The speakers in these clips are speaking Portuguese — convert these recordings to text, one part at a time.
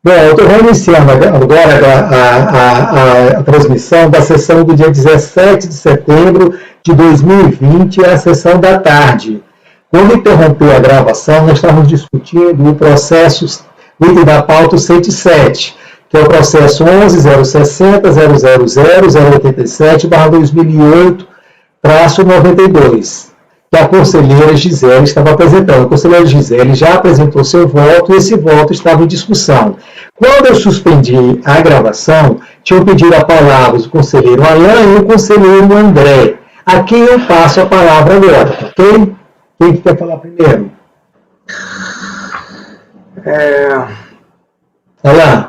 Bom, eu estou reiniciando agora a transmissão da sessão do dia 17 de setembro de 2020, a sessão da tarde. Quando interrompeu a gravação, nós estávamos discutindo o processo, item da pauta 107, que é o processo 11.060.087/2008-92, que a conselheira Gisele estava apresentando. A conselheira Gisele já apresentou seu voto e esse voto estava em discussão. Quando eu suspendi a gravação, tinham pedido a palavra o conselheiro Alain e o conselheiro André. A quem eu passo a palavra agora, ok? Quem quer falar primeiro? Alain.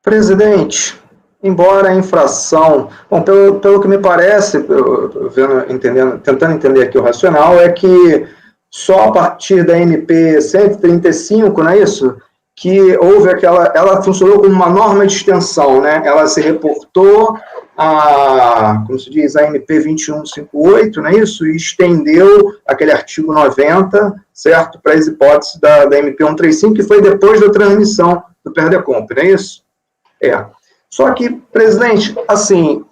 Presidente, embora a infração, bom, pelo que me parece, tentando entender aqui o racional, é que só a partir da MP 135, não é isso? Que houve ela funcionou como uma norma de extensão, né? Ela se reportou como se diz, a MP 2158, não é isso? E estendeu aquele artigo 90, certo? Para as hipóteses da MP 135, que foi depois da transmissão do PERDECOMP, não é isso? Só que, presidente, assim,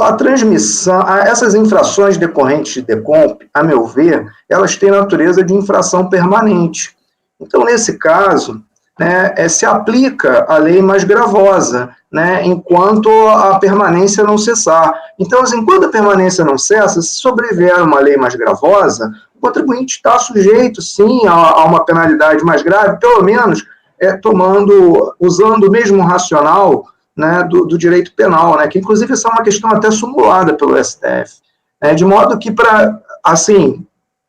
a transmissão, essas infrações decorrentes de DECOMP, a meu ver, elas têm natureza de infração permanente. Então, nesse caso, né, se aplica a lei mais gravosa, né, enquanto a permanência não cessar. Então, assim, enquanto a permanência não cessa, se sobrevier uma lei mais gravosa, o contribuinte está sujeito, sim, a uma penalidade mais grave, pelo menos usando o mesmo racional, né, do direito penal, né, que inclusive essa é uma questão até simulada pelo STF, né, de modo que,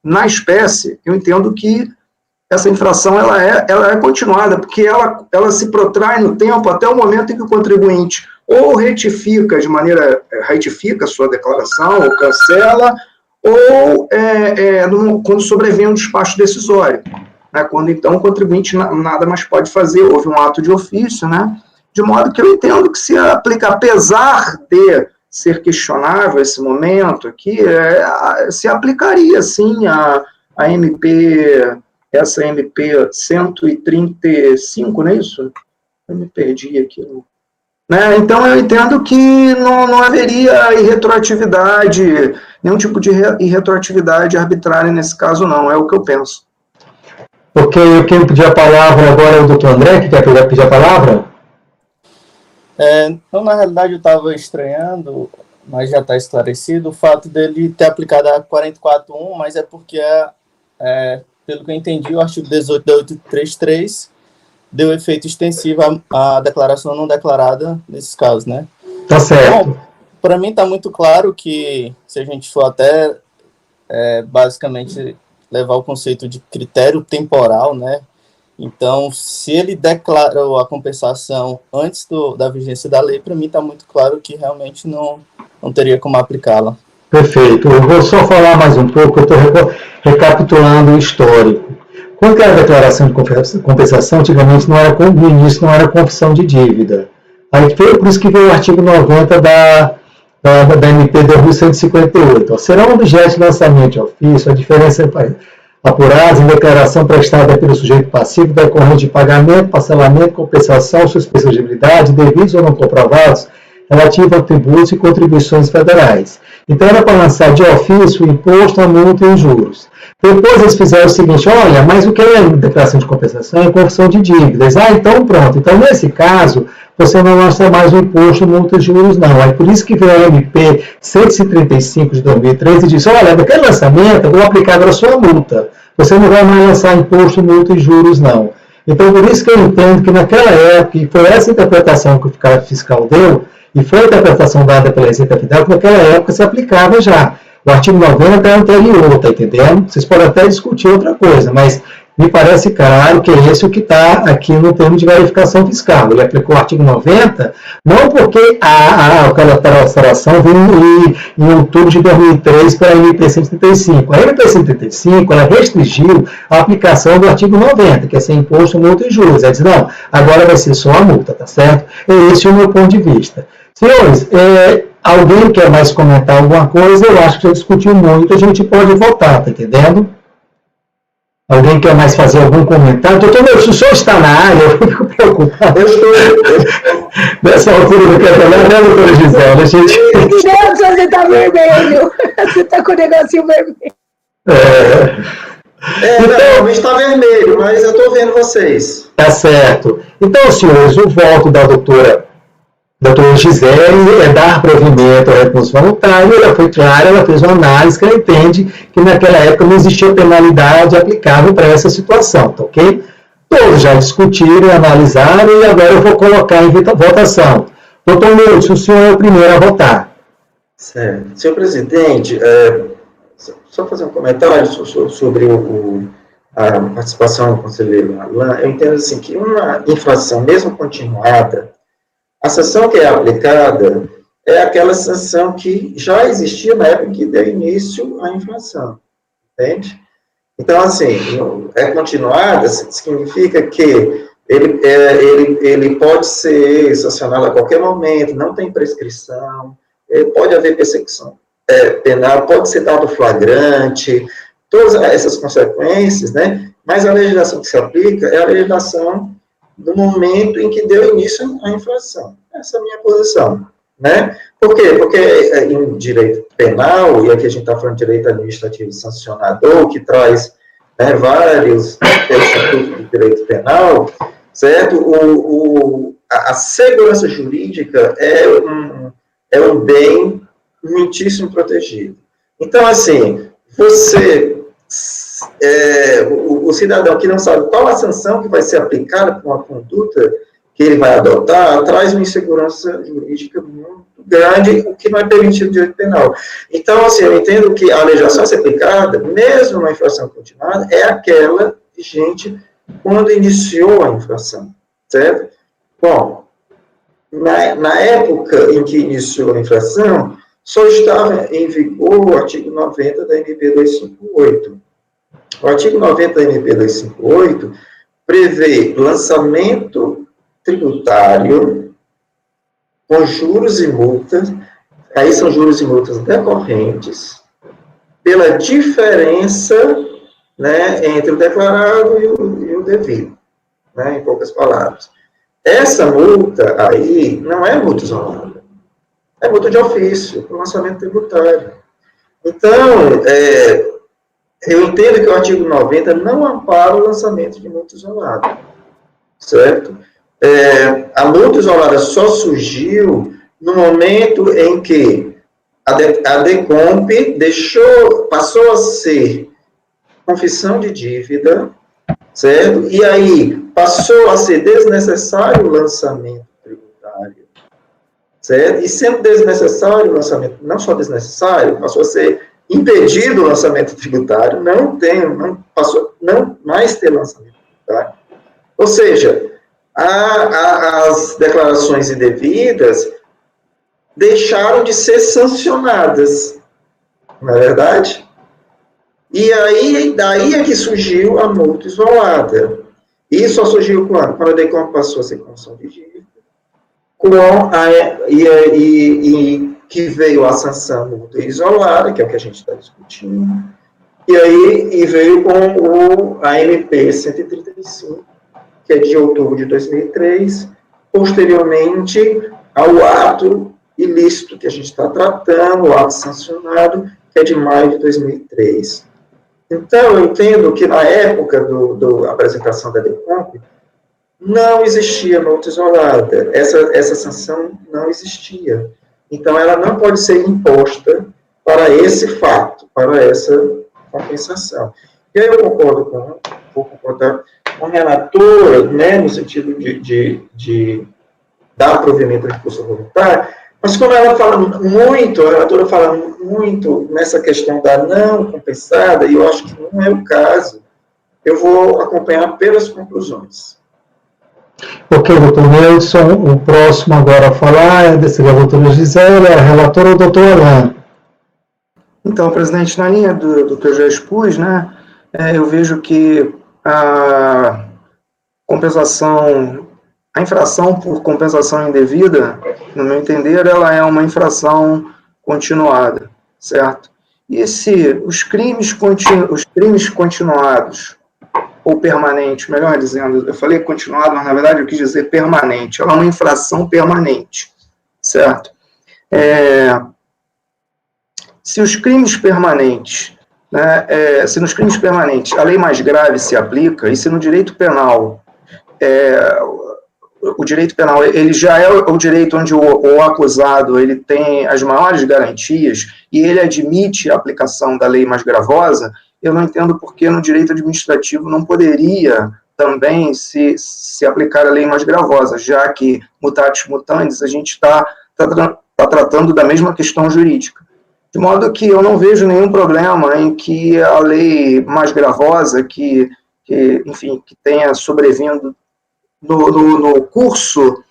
na espécie, eu entendo que essa infração ela é continuada, porque ela se protrai no tempo até o momento em que o contribuinte ou retifica a sua declaração, ou cancela, ou quando sobrevém um despacho decisório, né, quando então o contribuinte nada mais pode fazer, houve um ato de ofício, né, de modo que eu entendo que se aplica, apesar de ser questionável esse momento aqui, se aplicaria sim a essa MP 135, não é isso? Eu me perdi aqui. Né? Então, eu entendo que não haveria irretroatividade, nenhum tipo de irretroatividade arbitrária nesse caso, não, é o que eu penso. Ok, quem pediu a palavra agora é o doutor André, que quer pedir a palavra? Então, na realidade, eu estava estranhando, mas já está esclarecido, o fato dele ter aplicado a 44.1, mas é porque pelo que eu entendi, o artigo 18 da 833 deu efeito extensivo à declaração não declarada nesses casos, né? Tá certo. Então, para mim está muito claro que, se a gente for até, basicamente, levar o conceito de critério temporal, né? Então, se ele declarou a compensação antes da vigência da lei, para mim está muito claro que realmente não teria como aplicá-la. Perfeito. Eu vou só falar mais um pouco, eu estou recapitulando o histórico. Quando era a declaração de compensação, antigamente no início não era confissão de dívida. Aí por isso que veio o artigo 90 da MP 2158. Será um objeto de lançamento de ofício, a diferença apuradas em declaração prestada pelo sujeito passivo decorrente de pagamento, parcelamento, compensação, suspensibilidade, devidos ou não comprovados, relativo a tributos e contribuições federais. Então, era para lançar de ofício o imposto, a multa e os juros. Depois, eles fizeram o seguinte, olha, mas o que é declaração de compensação é confissão de dívidas. Então, pronto. Então, nesse caso, você não lança mais o imposto, multa e juros, não. Aí, por isso que veio a MP 135 de 2013 e disse, olha, naquele lançamento, eu vou aplicar agora só a multa. Você não vai mais lançar imposto, multa e juros, não. Então, por isso que eu entendo que naquela época, e foi essa interpretação que o fiscal deu, e foi a interpretação dada pela Receita Federal, que naquela época se aplicava já. O artigo 90 é anterior, tá entendendo? Vocês podem até discutir outra coisa, mas me parece claro que é esse o que está aqui no termo de verificação fiscal. Ele aplicou o artigo 90, não porque aquela alteração veio em outubro de 2003 para a MP 135. A MP 135, ela restringiu a aplicação do artigo 90, que é sem imposto, multa e juros. Ela diz, não, agora vai ser só a multa, tá certo? Esse é o meu ponto de vista. Senhores, alguém quer mais comentar alguma coisa? Eu acho que já discutiu muito, a gente pode votar, tá entendendo? Alguém quer mais fazer algum comentário? Doutor Nilson, o senhor está na área? Eu fico preocupado. Eu estou. Nessa altura do campeonato, né, doutora Gisela? Gente... Não, você está vermelho. Você está com o negocinho vermelho. Então, está vermelho, mas eu estou vendo vocês. Tá certo. Então, senhores, o voto da doutora Gisele é dar provimento ao recurso voluntário. Ela foi clara, ela fez uma análise que ela entende que naquela época não existia penalidade aplicável para essa situação, tá ok? Todos já discutiram, analisaram e agora eu vou colocar em votação. Doutor Nilson, o senhor é o primeiro a votar. Certo. Senhor presidente, só fazer um comentário sobre a participação do conselheiro Alain. Eu entendo assim, que uma infração, mesmo continuada, a sanção que é aplicada é aquela sanção que já existia na época que deu início à infração, entende? Então, assim, é continuada, significa que ele pode ser sancionado a qualquer momento, não tem prescrição, pode haver persecução penal, pode ser dado flagrante, todas essas consequências, né? Mas a legislação que se aplica é a legislação do momento em que deu início à infração. Essa é a minha posição, né? Por quê? Porque em direito penal, e aqui a gente está falando de direito administrativo sancionador, que traz, né, vários institutos de direito penal, certo? A segurança jurídica é um bem muitíssimo protegido. Então, assim, o cidadão que não sabe qual a sanção que vai ser aplicada por uma conduta que ele vai adotar, traz uma insegurança jurídica muito grande, o que não é permitido no direito penal. Então, assim, eu entendo que a legislação a ser aplicada, mesmo na infração continuada, é aquela vigente quando iniciou a infração, certo? Bom, na época em que iniciou a infração, só estava em vigor o artigo 90 da MP 258. O artigo 90 da MP 258 prevê lançamento tributário com juros e multas, aí são juros e multas decorrentes, pela diferença, né, entre o declarado e o devido, né, em poucas palavras. Essa multa aí não é multa isolada, é multa de ofício, para o lançamento tributário. Então, eu entendo que o artigo 90 não ampara o lançamento de multa isolada, certo? A multa isolada só surgiu no momento em que a DECOMP passou a ser confissão de dívida, certo? E aí passou a ser desnecessário o lançamento tributário, certo? E sendo desnecessário o lançamento, não só desnecessário, passou a ser impedido o lançamento tributário, não mais ter lançamento tributário. Ou seja, as declarações indevidas deixaram de ser sancionadas, não é verdade? E aí, daí é que surgiu a multa isolada. E só surgiu quando? Quando a DECOMP passou a ser confissão de dívida, e que veio a sanção multa isolada, que é o que a gente está discutindo, e veio com a MP 135, que é de outubro de 2003, posteriormente ao ato ilícito que a gente está tratando, o ato sancionado, que é de maio de 2003. Então, eu entendo que na época da apresentação da DECOMP, não existia multa isolada, essa sanção não existia. Então, ela não pode ser imposta para esse fato, para essa compensação. E aí eu vou concordar com a relatora, né, no sentido de dar provimento ao recurso voluntário, mas como ela fala muito, a relatora fala muito nessa questão da não compensada, e eu acho que não é o caso, eu vou acompanhar pelas conclusões. Ok, doutor Nelson, o próximo agora a falar seria a doutora Gisela, a relatora é o doutor Alain. Então, presidente, na linha do que eu já expus, né, eu vejo que a infração por compensação indevida, no meu entender, ela é uma infração continuada, certo? E os crimes continuados ou permanente, melhor dizendo, eu falei continuado, mas na verdade eu quis dizer permanente, ela é uma infração permanente, certo? Se os crimes permanentes, né, se nos crimes permanentes a lei mais grave se aplica, e se no direito penal, o direito penal ele já é o direito onde o acusado ele tem as maiores garantias e ele admite a aplicação da lei mais gravosa, eu não entendo por que no direito administrativo não poderia também se aplicar a lei mais gravosa, já que, mutatis mutandis, a gente está tratando da mesma questão jurídica. De modo que eu não vejo nenhum problema em que a lei mais gravosa, enfim, que tenha sobrevindo no curso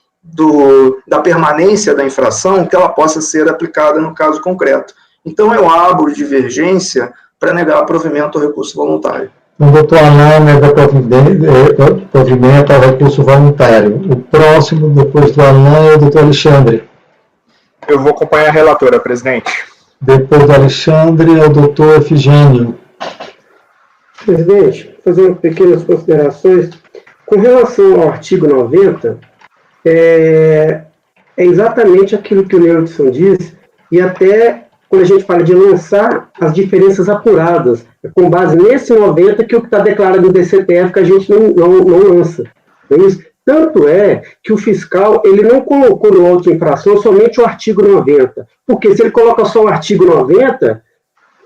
da permanência da infração, que ela possa ser aplicada no caso concreto. Então, eu abro divergência para negar provimento ao recurso voluntário. O doutor Alain nega provimento ao recurso voluntário. O próximo, depois do Alain, é o doutor Alexandre. Eu vou acompanhar a relatora, presidente. Depois do Alexandre, é o doutor Efigênio. Presidente, fazendo pequenas considerações. Com relação ao artigo 90, é exatamente aquilo que o Neudson disse, e até quando a gente fala de lançar as diferenças apuradas, é com base nesse 90 que o que está declarado no DCTF que a gente não lança. É isso? Tanto é que o fiscal ele não colocou no auto de infração somente o artigo 90, porque se ele coloca só o artigo 90,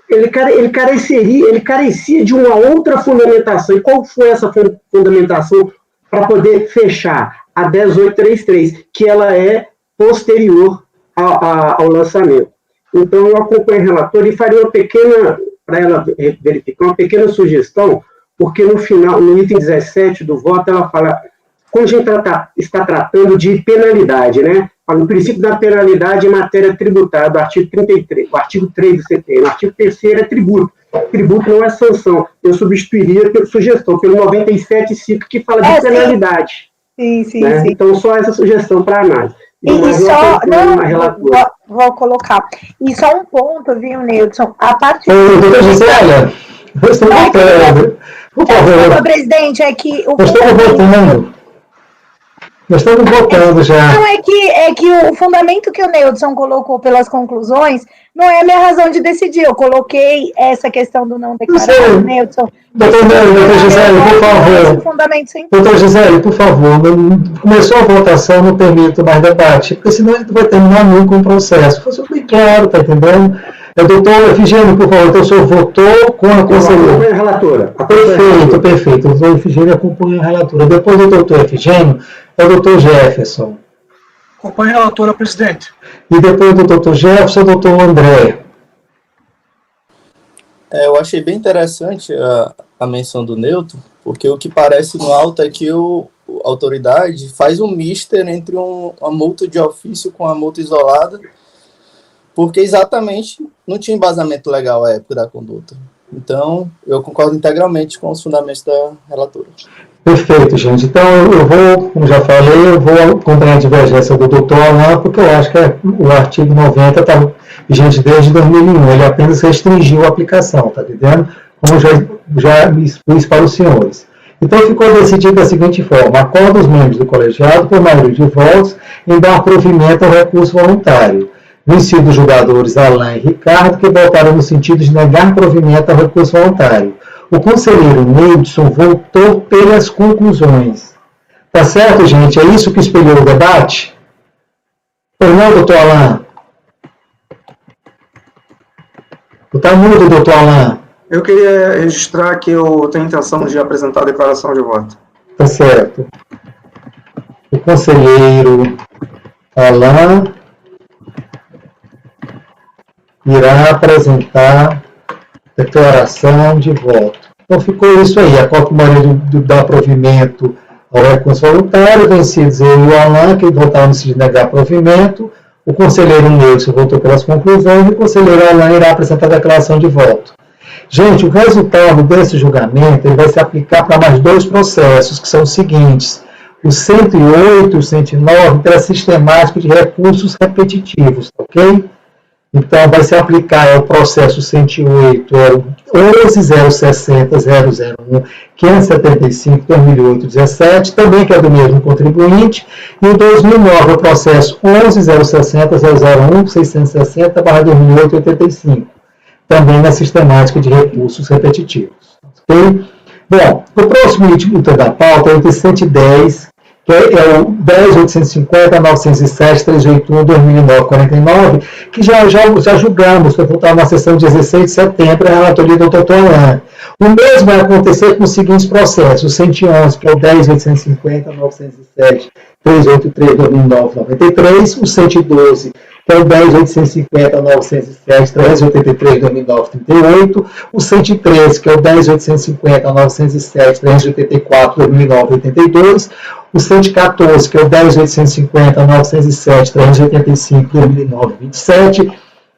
ele carecia de uma outra fundamentação. E qual foi essa fundamentação para poder fechar? A 10833, que ela é posterior ao lançamento. Então, eu acompanho a relatora e faria uma pequena, para ela verificar, uma pequena sugestão, porque no final, no item 17 do voto, ela fala, quando a gente está tratando de penalidade, né? No princípio da penalidade em matéria tributária, do artigo 33, o artigo 3 do CTN, o artigo 3º é tributo. Tributo não é sanção. Eu substituiria pela sugestão, pelo 97.5, que fala de penalidade. Sim, sim, né? sim. Então, só essa sugestão para análise. E só, vou colocar. E só um ponto, viu, Neudson? A parte... Doutora Gisela, eu estou votando. Por favor. Presidente, é que... Eu estou votando. Nós estamos votando já. Não, é que o fundamento que o Neudson colocou pelas conclusões não é a minha razão de decidir. Eu coloquei essa questão do não declarado, Neudson. Doutor Gisele, por favor. Doutor Gisele, por favor, começou a votação, não permito mais debate, porque senão a gente vai terminar muito com o processo. Foi bem claro, tá entendendo? Doutor Efigênio, por favor, então o senhor votou com a conselheira. Acompanha a relatora. Perfeito. O doutor Efigênio acompanha a relatora. Depois do doutor Efigênio, é o doutor Jefferson. Acompanha a relatora, presidente. E depois do doutor Jefferson, o doutor André. Eu achei bem interessante a menção do Neudson, porque o que parece no auto é que a autoridade faz um mister entre uma multa de ofício com a multa isolada, porque exatamente não tinha embasamento legal à época da conduta. Então, eu concordo integralmente com os fundamentos da relatora. Perfeito, gente. Então, eu vou, como já falei, eu vou acompanhar a divergência do doutor Alain, porque eu acho que o artigo 90 está vigente desde 2001. Ele apenas restringiu a aplicação, está entendendo? Como já expus para os senhores. Então, ficou decidido da seguinte forma: acorda os membros do colegiado, por maioria de votos, em dar provimento ao recurso voluntário. Vencidos os julgadores Alain e Ricardo, que votaram no sentido de negar provimento ao recurso voluntário. O conselheiro Neudson votou pelas conclusões. Tá certo, gente? É isso que espelhou o debate? Pois não, doutor Alain? Está mudo, doutor Alain? Eu queria registrar que eu tenho intenção de apresentar a declaração de voto. Tá certo. O conselheiro Alain irá apresentar declaração de voto. Então ficou isso aí, a cópia maioria dá provimento ao recurso voluntário, vencidos eu e o Alain, que votaram no sentido de negar provimento, o conselheiro Neudson votou pelas conclusões e o conselheiro Alain irá apresentar a declaração de voto. Gente, o resultado desse julgamento ele vai se aplicar para mais dois processos, que são os seguintes: o 108 e o 109, pela sistemática de recursos repetitivos, ok? Então, vai se aplicar ao processo 108, 11.060.001, 575/2008-17, também que é do mesmo contribuinte, e o 2009 é o processo 11.060.001, 660/2008-85, também na sistemática de recursos repetitivos. Okay? Bom, o próximo item da pauta é o item 110, que é o 10.850.907.381/2009-49, que já julgamos, foi votado na sessão de 16 de setembro, a relatoria do Dr. Alain. O mesmo vai acontecer com os seguintes processos: o 111, que é o 10.850.907.383/2009-93, o 112, que é o 10.850.907.383/2009-38, o 113, que é o 10.850.907.384/2009-82, o 114, que é o 10.850.907.385/2009-27,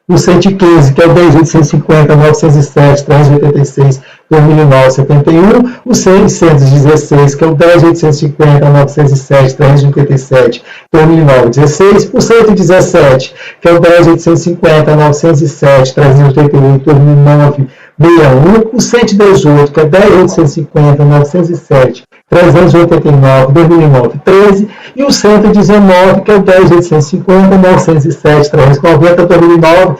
o 115, que é o 10.850.907.386/2009-71, o 616, que é o 10.850.907.387/2009-16, o 117, que é o 10.850.907.388/2009-61, o 118, que é 10.850.907.389/2009-13, e o 119, que é o 10.850.907.390/2009-30.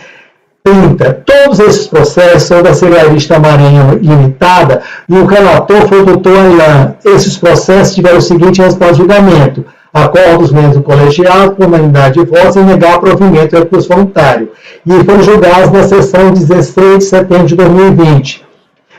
Todos esses processos são da Cerealista Maranhão Limitada, e o relator foi o doutor Alain. Esses processos tiveram o seguinte resultado de julgamento: acordo os membros do colegiado, por unanimidade de votos, em negar o provimento do recurso voluntário, e foram julgados na sessão de 16 de setembro de 2020.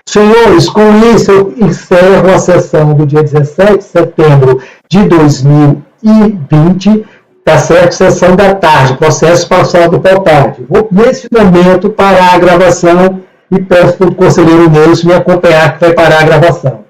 Senhores, com isso eu encerro a sessão do dia 17 de setembro de 2020, tá certo? Sessão da tarde, processo passado para a tarde. Vou, nesse momento, parar a gravação e peço para o conselheiro Nilson me acompanhar, que vai parar a gravação.